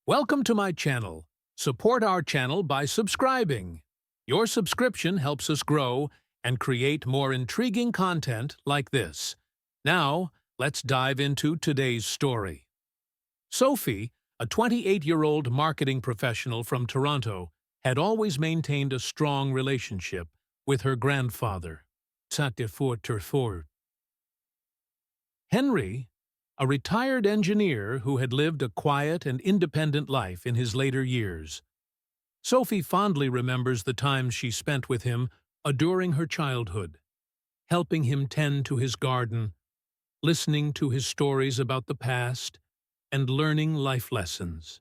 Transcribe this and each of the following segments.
Welcome to my channel. Support our channel by subscribing. Your subscription helps us grow and create more intriguing content like this. Now, let's dive into today's story. Sophie, a 28-year-old marketing professional from Toronto, had always maintained a strong relationship with her grandfather, Henry, a retired engineer who had lived a quiet and independent life in his later years. Sophie fondly remembers the times she spent with him during her childhood, helping him tend to his garden, listening to his stories about the past, and learning life lessons.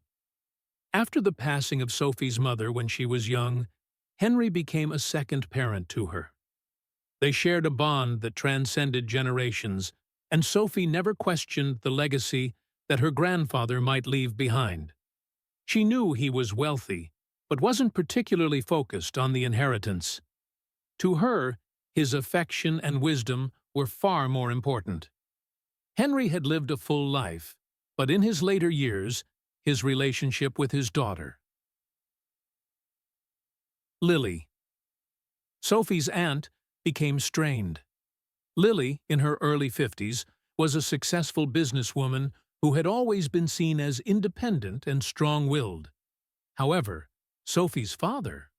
After the passing of Sophie's mother when she was young, Henry became a second parent to her. They shared a bond that transcended generations, and Sophie never questioned the legacy that her grandfather might leave behind. She knew he was wealthy, but wasn't particularly focused on the inheritance. To her, his affection and wisdom were far more important. Henry had lived a full life, but in his later years, his relationship with his daughter, Lily, Sophie's aunt, became strained. Lily, in her early 50s, was a successful businesswoman who had always been seen as independent and strong-willed. However, Sophie's father,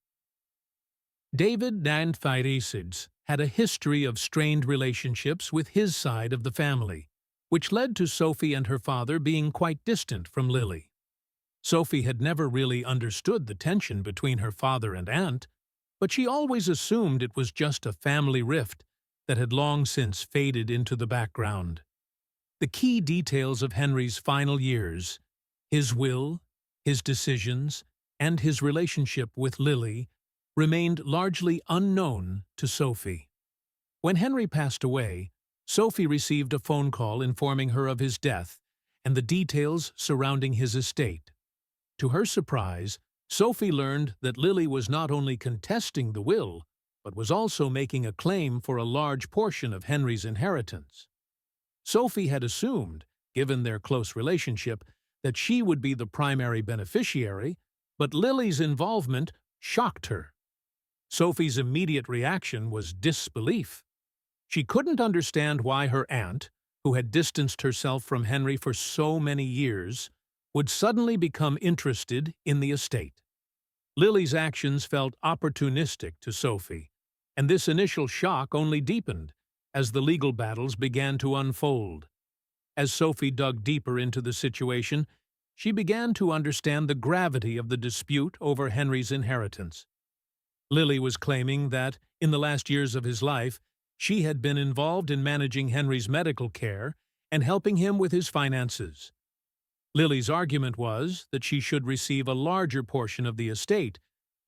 David Nantfiresids, had a history of strained relationships with his side of the family, which led to Sophie and her father being quite distant from Lily. Sophie had never really understood the tension between her father and aunt, but she always assumed it was just a family rift that had long since faded into the background. The key details of Henry's final years, his will, his decisions, and his relationship with Lily, remained largely unknown to Sophie. When Henry passed away, Sophie received a phone call informing her of his death and the details surrounding his estate. To her surprise, Sophie learned that Lily was not only contesting the will, but was also making a claim for a large portion of Henry's inheritance. Sophie had assumed, given their close relationship, that she would be the primary beneficiary, but Lily's involvement shocked her. Sophie's immediate reaction was disbelief. She couldn't understand why her aunt, who had distanced herself from Henry for so many years, would suddenly become interested in the estate. Lily's actions felt opportunistic to Sophie, and this initial shock only deepened as the legal battles began to unfold. As Sophie dug deeper into the situation, she began to understand the gravity of the dispute over Henry's inheritance. Lily was claiming that, in the last years of his life, she had been involved in managing Henry's medical care and helping him with his finances. Lily's argument was that she should receive a larger portion of the estate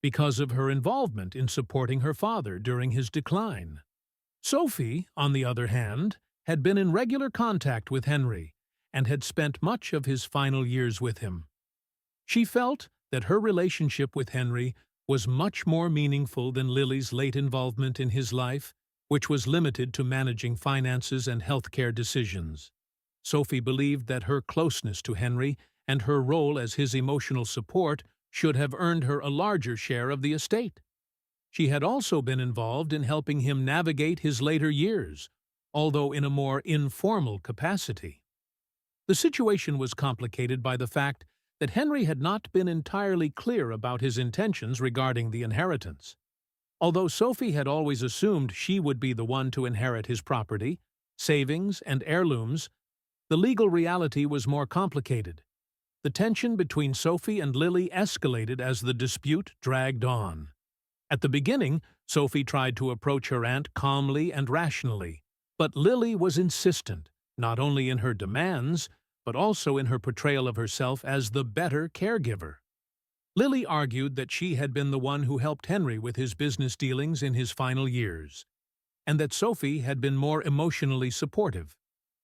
because of her involvement in supporting her father during his decline. Sophie, on the other hand, had been in regular contact with Henry and had spent much of his final years with him. She felt that her relationship with Henry was much more meaningful than Lily's late involvement in his life, which was limited to managing finances and healthcare decisions. Sophie believed that her closeness to Henry and her role as his emotional support should have earned her a larger share of the estate. She had also been involved in helping him navigate his later years, although in a more informal capacity. The situation was complicated by the fact that Henry had not been entirely clear about his intentions regarding the inheritance. Although Sophie had always assumed she would be the one to inherit his property, savings, and heirlooms, the legal reality was more complicated. The tension between Sophie and Lily escalated as the dispute dragged on. At the beginning, Sophie tried to approach her aunt calmly and rationally, but Lily was insistent, not only in her demands, but also in her portrayal of herself as the better caregiver. Lily argued that she had been the one who helped Henry with his business dealings in his final years, and that Sophie had been more emotionally supportive,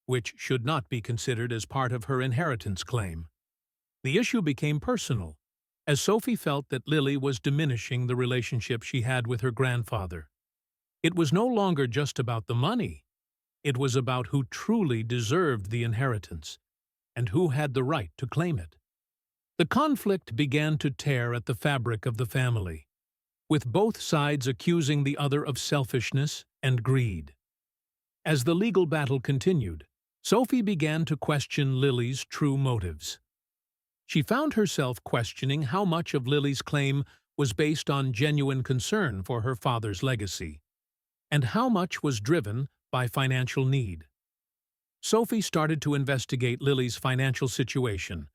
which should not be considered as part of her inheritance claim. The issue became personal, as Sophie felt that Lily was diminishing the relationship she had with her grandfather. It was no longer just about the money. It was about who truly deserved the inheritance, and who had the right to claim it. The conflict began to tear at the fabric of the family, with both sides accusing the other of selfishness and greed. As the legal battle continued, Sophie began to question Lily's true motives. She found herself questioning how much of Lily's claim was based on genuine concern for her father's legacy, and how much was driven by financial need. Sophie started to investigate Lily's financial situation,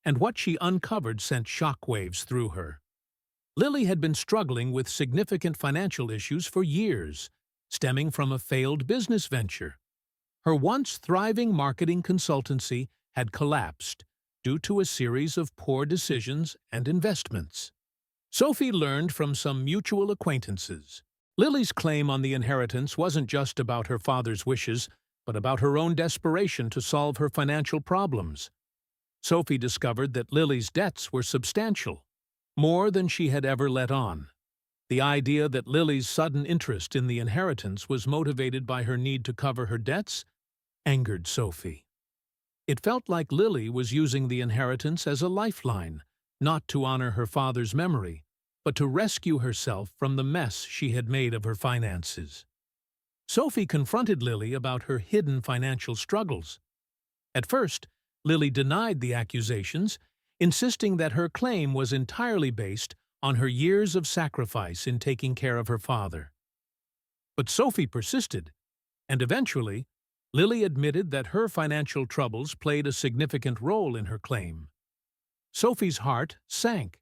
and what she uncovered sent shockwaves through her. Lily had been struggling with significant financial issues for years, stemming from a failed business venture. Her once thriving marketing consultancy had collapsed due to a series of poor decisions and investments. Sophie learned from some mutual acquaintances. Lily's claim on the inheritance wasn't just about her father's wishes, but about her own desperation to solve her financial problems. Sophie discovered that Lily's debts were substantial, more than she had ever let on. The idea that Lily's sudden interest in the inheritance was motivated by her need to cover her debts angered Sophie. It felt like Lily was using the inheritance as a lifeline, not to honor her father's memory, but to rescue herself from the mess she had made of her finances. Sophie confronted Lily about her hidden financial struggles. At first, Lily denied the accusations, insisting that her claim was entirely based on her years of sacrifice in taking care of her father. But Sophie persisted, and eventually, Lily admitted that her financial troubles played a significant role in her claim. Sophie's heart sank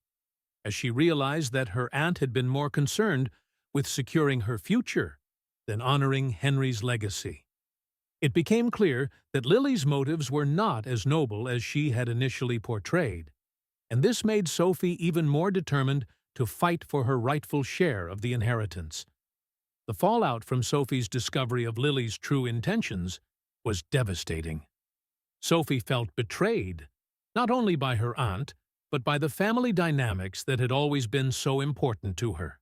as she realized that her aunt had been more concerned with securing her future than honoring Henry's legacy. It became clear that Lily's motives were not as noble as she had initially portrayed, and this made Sophie even more determined to fight for her rightful share of the inheritance. The fallout from Sophie's discovery of Lily's true intentions was devastating. Sophie felt betrayed, not only by her aunt, but by the family dynamics that had always been so important to her.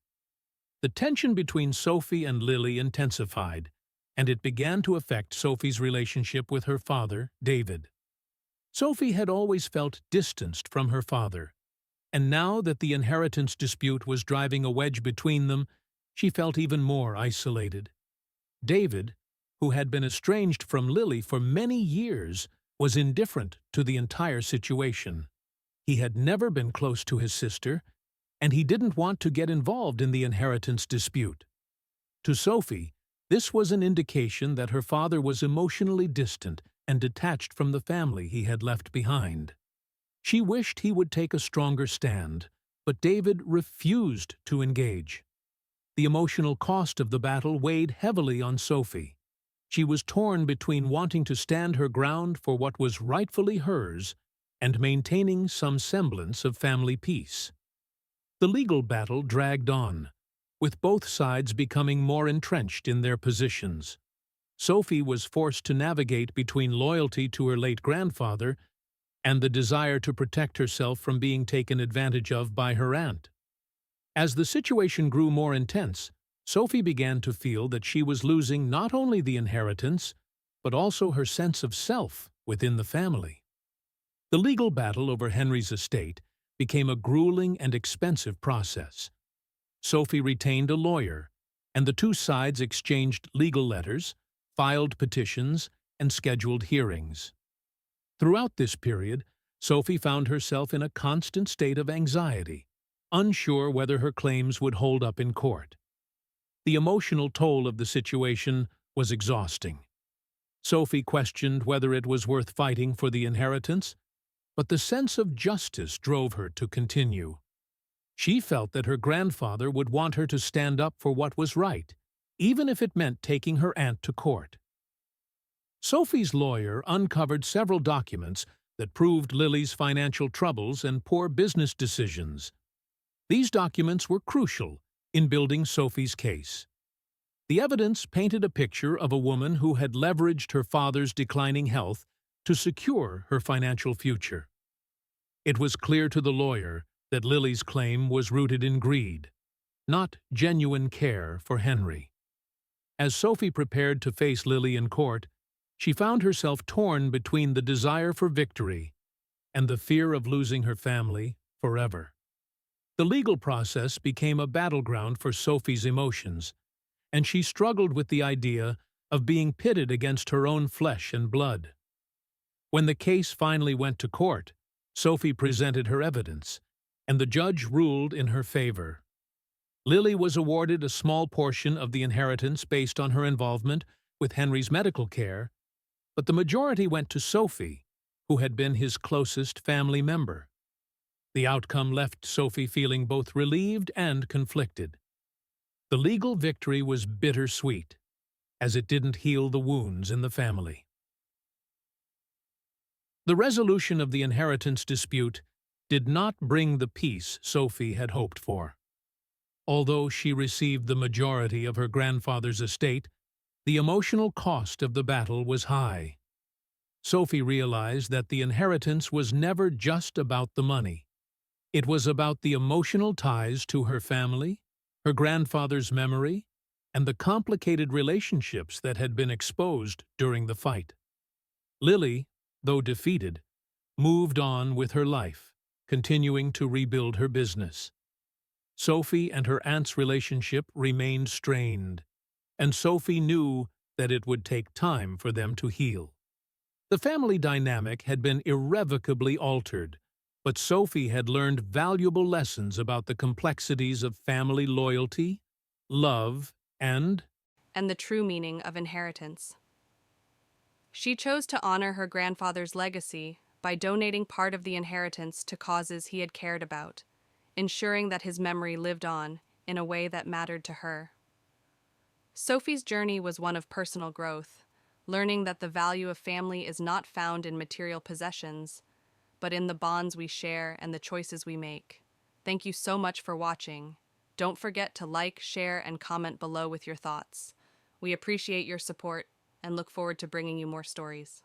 The tension between Sophie and Lily intensified, and it began to affect Sophie's relationship with her father, David. Sophie had always felt distanced from her father, and now that the inheritance dispute was driving a wedge between them, she felt even more isolated. David, who had been estranged from Lily for many years, was indifferent to the entire situation. He had never been close to his sister, and he didn't want to get involved in the inheritance dispute. To Sophie, this was an indication that her father was emotionally distant and detached from the family he had left behind. She wished he would take a stronger stand, but David refused to engage. The emotional cost of the battle weighed heavily on Sophie. She was torn between wanting to stand her ground for what was rightfully hers and maintaining some semblance of family peace. The legal battle dragged on, with both sides becoming more entrenched in their positions. Sophie was forced to navigate between loyalty to her late grandfather and the desire to protect herself from being taken advantage of by her aunt. As the situation grew more intense, Sophie began to feel that she was losing not only the inheritance, but also her sense of self within the family. The legal battle over Henry's estate became a grueling and expensive process. Sophie retained a lawyer, and the two sides exchanged legal letters, filed petitions, and scheduled hearings. Throughout this period, Sophie found herself in a constant state of anxiety, unsure whether her claims would hold up in court. The emotional toll of the situation was exhausting. Sophie questioned whether it was worth fighting for the inheritance, but the sense of justice drove her to continue. She felt that her grandfather would want her to stand up for what was right, even if it meant taking her aunt to court. Sophie's lawyer uncovered several documents that proved Lily's financial troubles and poor business decisions. These documents were crucial in building Sophie's case. The evidence painted a picture of a woman who had leveraged her father's declining health to secure her financial future. It was clear to the lawyer that Lily's claim was rooted in greed, not genuine care for Henry. As Sophie prepared to face Lily in court, she found herself torn between the desire for victory and the fear of losing her family forever. The legal process became a battleground for Sophie's emotions, and she struggled with the idea of being pitted against her own flesh and blood. When the case finally went to court, Sophie presented her evidence, and the judge ruled in her favor. Lily was awarded a small portion of the inheritance based on her involvement with Henry's medical care, but the majority went to Sophie, who had been his closest family member. The outcome left Sophie feeling both relieved and conflicted. The legal victory was bittersweet, as it didn't heal the wounds in the family. The resolution of the inheritance dispute did not bring the peace Sophie had hoped for. Although she received the majority of her grandfather's estate, the emotional cost of the battle was high. Sophie realized that the inheritance was never just about the money. It was about the emotional ties to her family, her grandfather's memory, and the complicated relationships that had been exposed during the fight. Lily, though defeated, moved on with her life, continuing to rebuild her business. Sophie and her aunt's relationship remained strained, and Sophie knew that it would take time for them to heal. The family dynamic had been irrevocably altered, but Sophie had learned valuable lessons about the complexities of family loyalty, love, and the true meaning of inheritance. She chose to honor her grandfather's legacy by donating part of the inheritance to causes he had cared about, ensuring that his memory lived on in a way that mattered to her. Sophie's journey was one of personal growth, learning that the value of family is not found in material possessions, but in the bonds we share and the choices we make. Thank you so much for watching. Don't forget to like, share, and comment below with your thoughts. We appreciate your support and look forward to bringing you more stories.